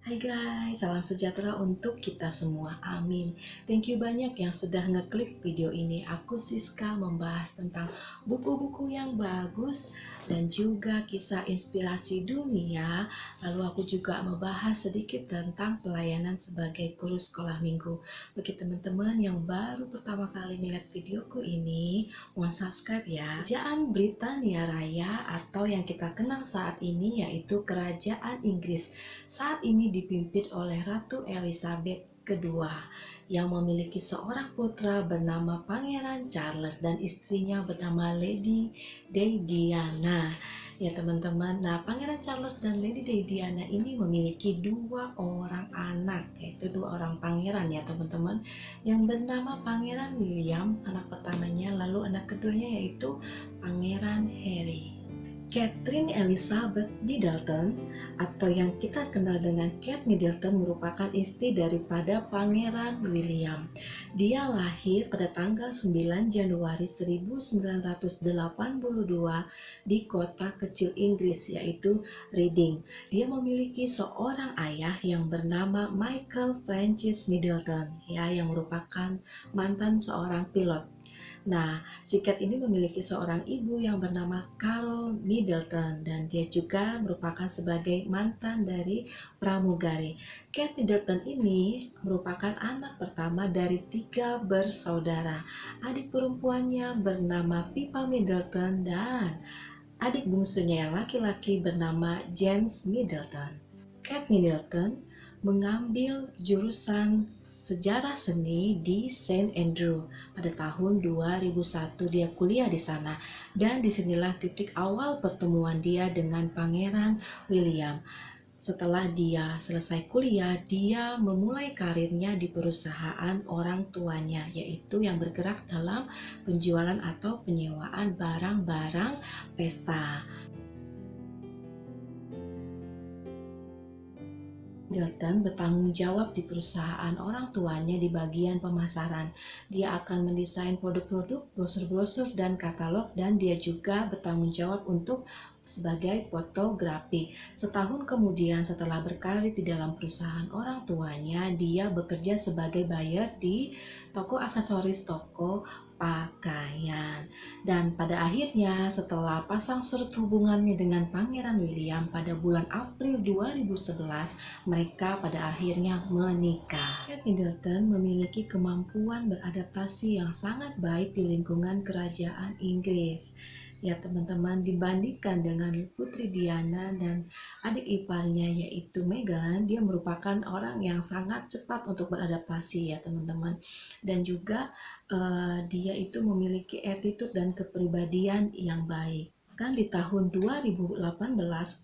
Hai guys, salam sejahtera untuk kita semua. Amin. Thank you banyak yang sudah ngeklik video ini. Aku Siska membahas tentang buku-buku yang bagus dan juga kisah inspirasi dunia. Lalu aku juga membahas sedikit tentang pelayanan sebagai guru sekolah minggu. Bagi teman-teman yang baru pertama kali ngeliat videoku ini, mohon subscribe ya. Kerajaan Britania Raya atau yang kita kenal saat ini yaitu Kerajaan Inggris saat ini dipimpin oleh Ratu Elizabeth II yang memiliki seorang putra bernama Pangeran Charles dan istrinya bernama Lady Diana. Ya teman-teman, nah Pangeran Charles dan Lady Diana ini memiliki dua orang anak, yaitu dua orang pangeran ya teman-teman, yang bernama Pangeran William, anak pertamanya, lalu anak keduanya yaitu Pangeran Harry. Catherine Elizabeth Middleton atau yang kita kenal dengan Kate Middleton merupakan istri daripada Pangeran William. Dia lahir pada tanggal 9 Januari 1982 di kota kecil Inggris yaitu Reading. Dia memiliki seorang ayah yang bernama Michael Francis Middleton ya, yang merupakan mantan seorang pilot. Nah, si Kate ini memiliki seorang ibu yang bernama Carol Middleton dan dia juga merupakan sebagai mantan dari pramugari. Kate Middleton ini merupakan anak pertama dari 3 bersaudara. Adik perempuannya bernama Pippa Middleton dan adik bungsunya yang laki-laki bernama James Middleton. Kate Middleton mengambil jurusan sejarah seni di St. Andrew. Pada tahun 2001 dia kuliah di sana dan disinilah titik awal pertemuan dia dengan Pangeran William. Setelah dia selesai kuliah, dia memulai karirnya di perusahaan orang tuanya, yaitu yang bergerak dalam penjualan atau penyewaan barang-barang pesta. Middleton bertanggung jawab di perusahaan orang tuanya di bagian pemasaran. Dia akan mendesain produk-produk, brosur-brosur, dan katalog, dan dia juga bertanggung jawab untuk sebagai fotografi. Setahun kemudian setelah berkarir di dalam perusahaan orang tuanya, dia bekerja sebagai buyer di toko aksesoris, toko pakaian. Dan pada akhirnya setelah pasang surut hubungannya dengan Pangeran William pada bulan April 2011, mereka pada akhirnya menikah. Kate Middleton memiliki kemampuan beradaptasi yang sangat baik di lingkungan kerajaan Inggris. Ya teman-teman, dibandingkan dengan Putri Diana dan adik iparnya yaitu Meghan, dia merupakan orang yang sangat cepat untuk beradaptasi ya teman-teman. Dan juga dia itu memiliki attitude dan kepribadian yang baik. Kan di tahun 2018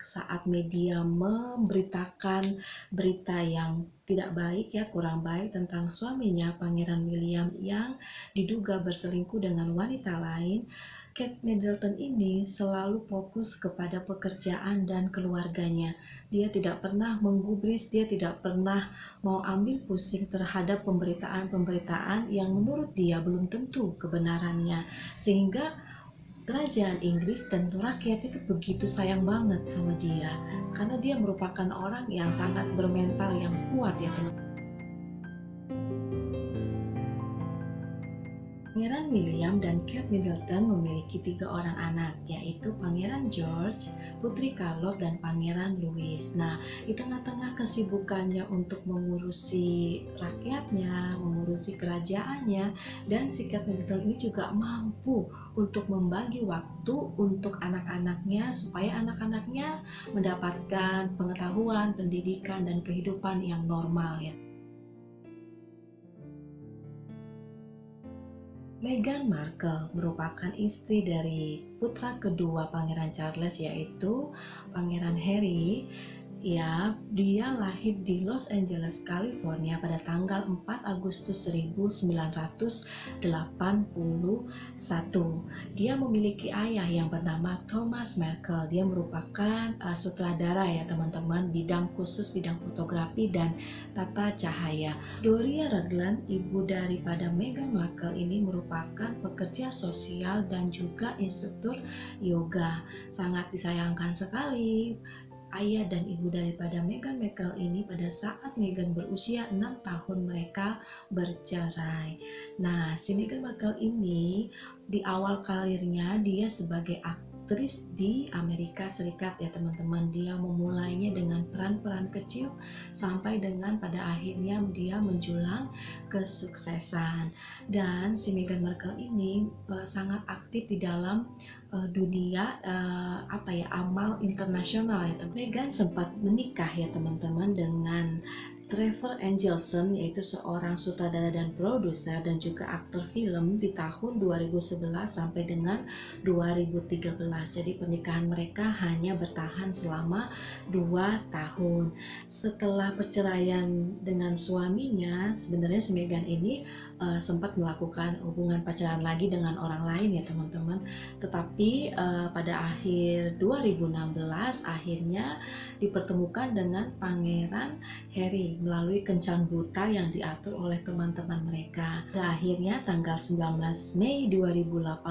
saat media memberitakan berita yang tidak baik ya, kurang baik tentang suaminya Pangeran William yang diduga berselingkuh dengan wanita lain, Kate Middleton ini selalu fokus kepada pekerjaan dan keluarganya. Dia tidak pernah menggubris, dia tidak pernah mau ambil pusing terhadap pemberitaan-pemberitaan yang menurut dia belum tentu kebenarannya. Sehingga kerajaan Inggris dan rakyat itu begitu sayang banget sama dia. Karena dia merupakan orang yang sangat bermental yang kuat ya teman-teman. Pangeran William dan Kate Middleton memiliki 3 orang anak, yaitu Pangeran George, Putri Charlotte, dan Pangeran Louis. Nah, di tengah-tengah kesibukannya untuk mengurusi rakyatnya, mengurusi kerajaannya, dan si Kate Middleton ini juga mampu untuk membagi waktu untuk anak-anaknya supaya anak-anaknya mendapatkan pengetahuan, pendidikan, dan kehidupan yang normal ya. Meghan Markle merupakan istri dari putra kedua Pangeran Charles yaitu Pangeran Harry. Ya, dia lahir di Los Angeles, California pada tanggal 4 Agustus 1981. Dia memiliki ayah yang bernama Thomas Markle. Dia merupakan sutradara ya teman-teman, bidang khusus bidang fotografi dan tata cahaya. Doria Ragland, ibu daripada Meghan Markle ini merupakan pekerja sosial dan juga instruktur yoga. Sangat disayangkan sekali ayah dan ibu daripada Meghan Markle ini pada saat Meghan berusia 6 tahun mereka bercerai. Nah, si Meghan Markle ini di awal karirnya dia sebagai aktris di Amerika Serikat ya teman-teman. Dia memulainya dengan peran-peran kecil sampai dengan pada akhirnya dia menjulang kesuksesan. Dan si Meghan Markle ini sangat aktif di dalam dunia amal internasional ya teman. Meghan sempat menikah ya teman-teman dengan Trevor Engelson, yaitu seorang sutradara dan produser dan juga aktor film di tahun 2011 sampai dengan 2013. Jadi pernikahan mereka hanya bertahan selama 2 tahun. Setelah perceraian dengan suaminya, sebenarnya si Meghan ini sempat melakukan hubungan pacaran lagi dengan orang lain ya teman-teman. Tetapi pada akhir 2016 akhirnya dipertemukan dengan Pangeran Harry melalui kencan buta yang diatur oleh teman-teman mereka. Dan akhirnya tanggal 19 Mei 2018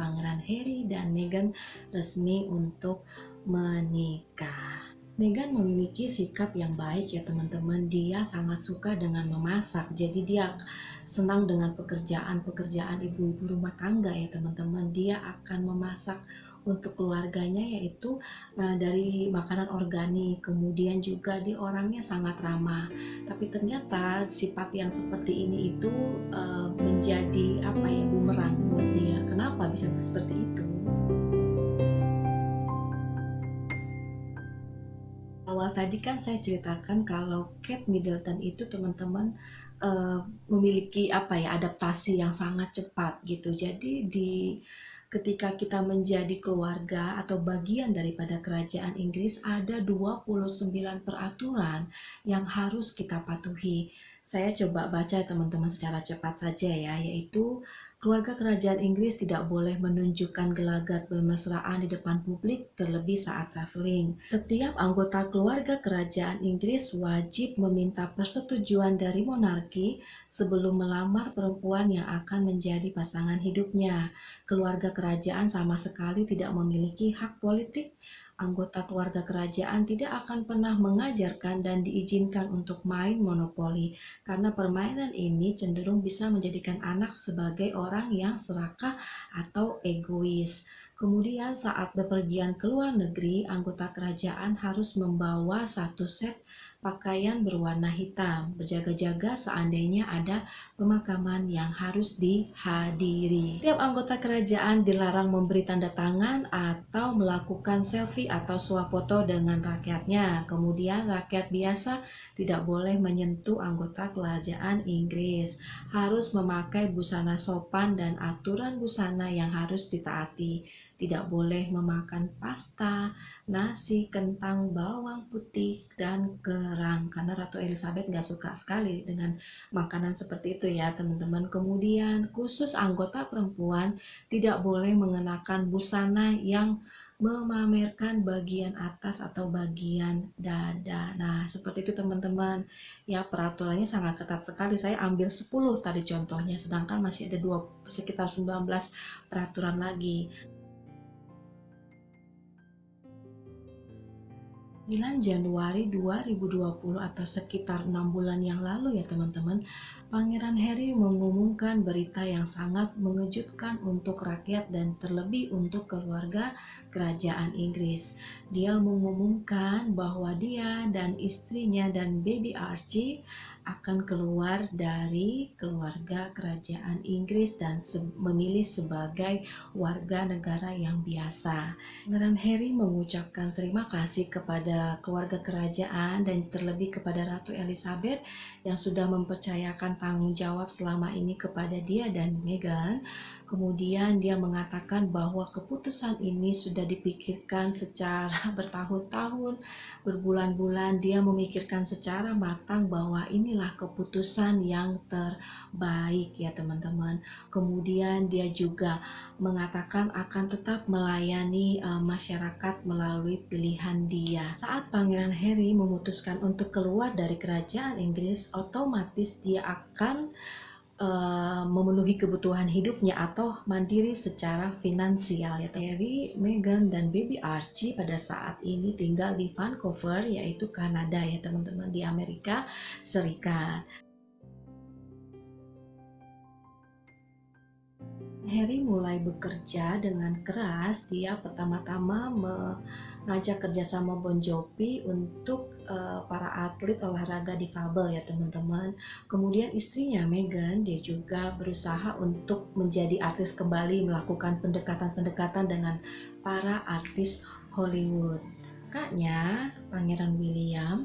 Pangeran Harry dan Meghan resmi untuk menikah. Meghan memiliki sikap yang baik ya teman-teman. Dia sangat suka dengan memasak. Jadi dia senang dengan pekerjaan ibu-ibu rumah tangga ya teman-teman. Dia akan memasak untuk keluarganya yaitu dari makanan organik. Kemudian juga dia orangnya sangat ramah. Tapi ternyata sifat yang seperti ini itu menjadi bumerang buat dia. Kenapa bisa seperti itu? Awal tadi kan saya ceritakan kalau Kate Middleton itu teman-teman memiliki adaptasi yang sangat cepat gitu. Jadi ketika kita menjadi keluarga atau bagian daripada kerajaan Inggris, ada 29 peraturan yang harus kita patuhi. Saya coba baca teman-teman secara cepat saja ya, yaitu keluarga kerajaan Inggris tidak boleh menunjukkan gelagat bermesraan di depan publik terlebih saat traveling. Setiap anggota keluarga kerajaan Inggris wajib meminta persetujuan dari monarki sebelum melamar perempuan yang akan menjadi pasangan hidupnya. Keluarga kerajaan sama sekali tidak memiliki hak politik. Anggota keluarga kerajaan tidak akan pernah mengajarkan dan diizinkan untuk main monopoli, karena permainan ini cenderung bisa menjadikan anak sebagai orang yang serakah atau egois. Kemudian saat bepergian ke luar negeri, anggota kerajaan harus membawa satu set pakaian berwarna hitam, berjaga-jaga seandainya ada pemakaman yang harus dihadiri. Setiap anggota kerajaan dilarang memberi tanda tangan atau melakukan selfie atau swafoto dengan rakyatnya. Kemudian rakyat biasa tidak boleh menyentuh anggota kerajaan Inggris, harus memakai busana sopan dan aturan busana yang harus ditaati. Tidak boleh memakan pasta, nasi, kentang, bawang putih, dan kerang, karena Ratu Elizabeth nggak suka sekali dengan makanan seperti itu ya teman-teman. Kemudian khusus anggota perempuan tidak boleh mengenakan busana yang memamerkan bagian atas atau bagian dada. Nah seperti itu teman-teman ya, peraturannya sangat ketat sekali. Saya ambil 10 tadi contohnya, sedangkan masih ada sekitar 19 peraturan lagi. 9 Januari 2020 atau sekitar 6 bulan yang lalu ya teman-teman, Pangeran Harry mengumumkan berita yang sangat mengejutkan untuk rakyat dan terlebih untuk keluarga kerajaan Inggris. Dia mengumumkan bahwa dia dan istrinya dan baby Archie akan keluar dari keluarga kerajaan Inggris dan memilih sebagai warga negara yang biasa. Pangeran Harry mengucapkan terima kasih kepada keluarga kerajaan dan terlebih kepada Ratu Elizabeth yang sudah mempercayakan tanggung jawab selama ini kepada dia dan Meghan. Kemudian dia mengatakan bahwa keputusan ini sudah dipikirkan secara bertahun-tahun, berbulan-bulan. Dia memikirkan secara matang bahwa inilah keputusan yang terbaik ya teman-teman. Kemudian dia juga mengatakan akan tetap melayani masyarakat melalui pilihan dia. Saat Pangeran Harry memutuskan untuk keluar dari kerajaan Inggris, otomatis dia akan memenuhi kebutuhan hidupnya atau mandiri secara finansial ya. Harry, Meghan dan baby Archie pada saat ini tinggal di Vancouver, yaitu Kanada ya teman-teman, di Amerika Serikat. Harry mulai bekerja dengan keras. Dia pertama-tama mengajak kerjasama Bon Jovi untuk para atlet olahraga difabel ya teman-teman. Kemudian istrinya Meghan, dia juga berusaha untuk menjadi artis kembali, melakukan pendekatan-pendekatan dengan para artis Hollywood. Kakaknya, Pangeran William,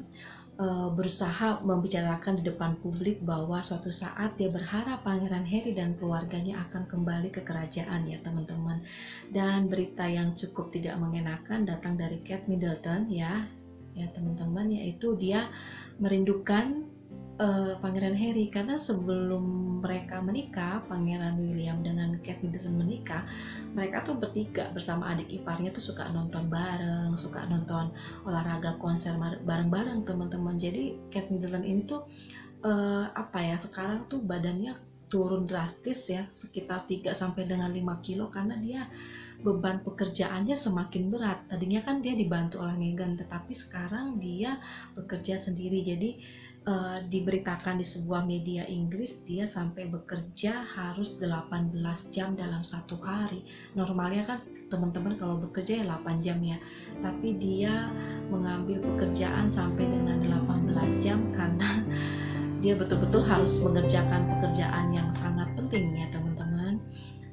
berusaha membicarakan di depan publik bahwa suatu saat dia berharap Pangeran Harry dan keluarganya akan kembali ke kerajaan ya teman-teman. Dan berita yang cukup tidak mengenakan datang dari Kate Middleton ya teman-teman, yaitu dia merindukan Pangeran Harry, karena sebelum mereka menikah, Pangeran William dengan Kate Middleton menikah, mereka tuh bertiga bersama adik iparnya tuh suka nonton bareng, suka nonton olahraga konser bareng-bareng teman-teman. Jadi Kate Middleton ini tuh sekarang tuh badannya turun drastis ya, sekitar 3 sampai dengan 5 kilo, karena dia beban pekerjaannya semakin berat. Tadinya kan dia dibantu oleh Meghan, tetapi sekarang dia bekerja sendiri. Jadi diberitakan di sebuah media Inggris dia sampai bekerja harus 18 jam dalam satu hari. Normalnya kan teman-teman kalau bekerja ya 8 jam ya, tapi dia mengambil pekerjaan sampai dengan 18 jam karena dia betul-betul harus mengerjakan pekerjaan yang sangat penting ya teman-teman.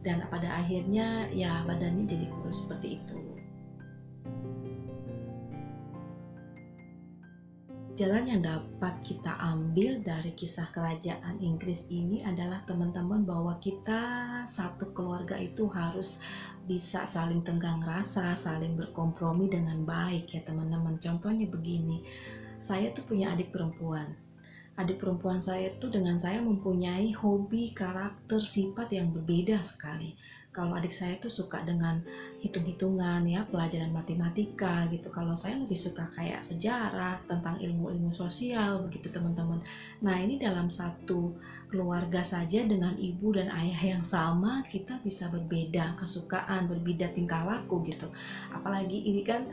Dan pada akhirnya ya badannya jadi kurus seperti itu. Jalan yang dapat kita ambil dari kisah kerajaan Inggris ini adalah teman-teman, bahwa kita satu keluarga itu harus bisa saling tenggang rasa, saling berkompromi dengan baik ya teman-teman. Contohnya begini, saya tuh punya adik perempuan. Adik perempuan saya tuh dengan saya mempunyai hobi, karakter, sifat yang berbeda sekali. Kalau adik saya tuh suka dengan hitung-hitungan ya, pelajaran matematika gitu. Kalau saya lebih suka kayak sejarah, tentang ilmu-ilmu sosial begitu teman-teman. Nah, ini dalam satu keluarga saja dengan ibu dan ayah yang sama, kita bisa berbeda kesukaan, berbeda tingkah laku gitu. Apalagi ini kan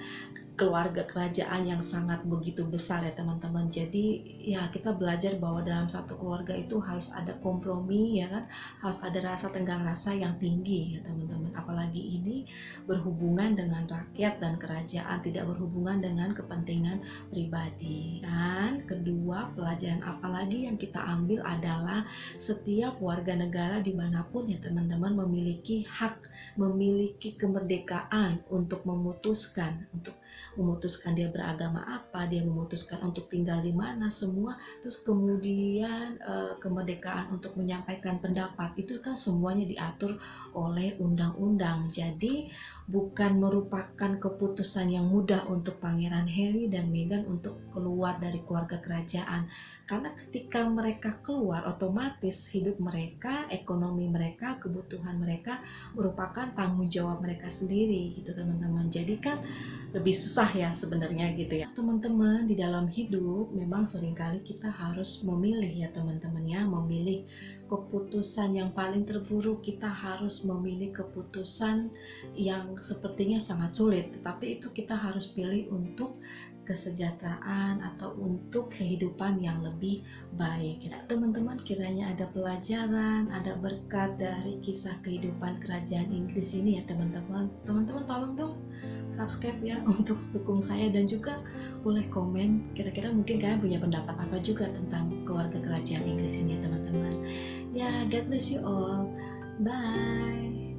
keluarga kerajaan yang sangat begitu besar ya teman-teman. Jadi ya kita belajar bahwa dalam satu keluarga itu harus ada kompromi ya kan, harus ada rasa tenggang rasa yang tinggi ya teman-teman. Apalagi ini berhubungan dengan rakyat dan kerajaan, tidak berhubungan dengan kepentingan pribadi. Dan kedua, pelajaran apalagi yang kita ambil adalah setiap warga negara dimanapun ya teman-teman memiliki hak, memiliki kemerdekaan untuk memutuskan dia beragama apa, dia memutuskan untuk tinggal di mana, semua. Terus kemudian kemerdekaan untuk menyampaikan pendapat, itu kan semuanya diatur oleh undang-undang. Jadi bukan merupakan keputusan yang mudah untuk Pangeran Harry dan Meghan untuk keluar dari keluarga kerajaan, karena ketika mereka keluar, otomatis hidup mereka, ekonomi mereka, kebutuhan mereka merupakan tanggung jawab mereka sendiri gitu teman-teman. Jadi kan lebih susah ya sebenarnya gitu ya teman-teman. Di dalam hidup memang seringkali kita harus memilih ya teman-teman ya, memilih keputusan yang paling terburuk. Kita harus memilih keputusan yang sepertinya sangat sulit, tetapi itu kita harus pilih untuk kesejahteraan atau untuk kehidupan yang lebih baik. Teman-teman, kiranya ada pelajaran, ada berkat dari kisah kehidupan kerajaan Inggris ini ya teman-teman. Teman-teman tolong dong subscribe ya untuk dukung saya, dan juga boleh komen kira-kira mungkin kalian punya pendapat apa juga tentang keluarga kerajaan Inggris ini ya teman-teman. Ya, God bless you all. Bye.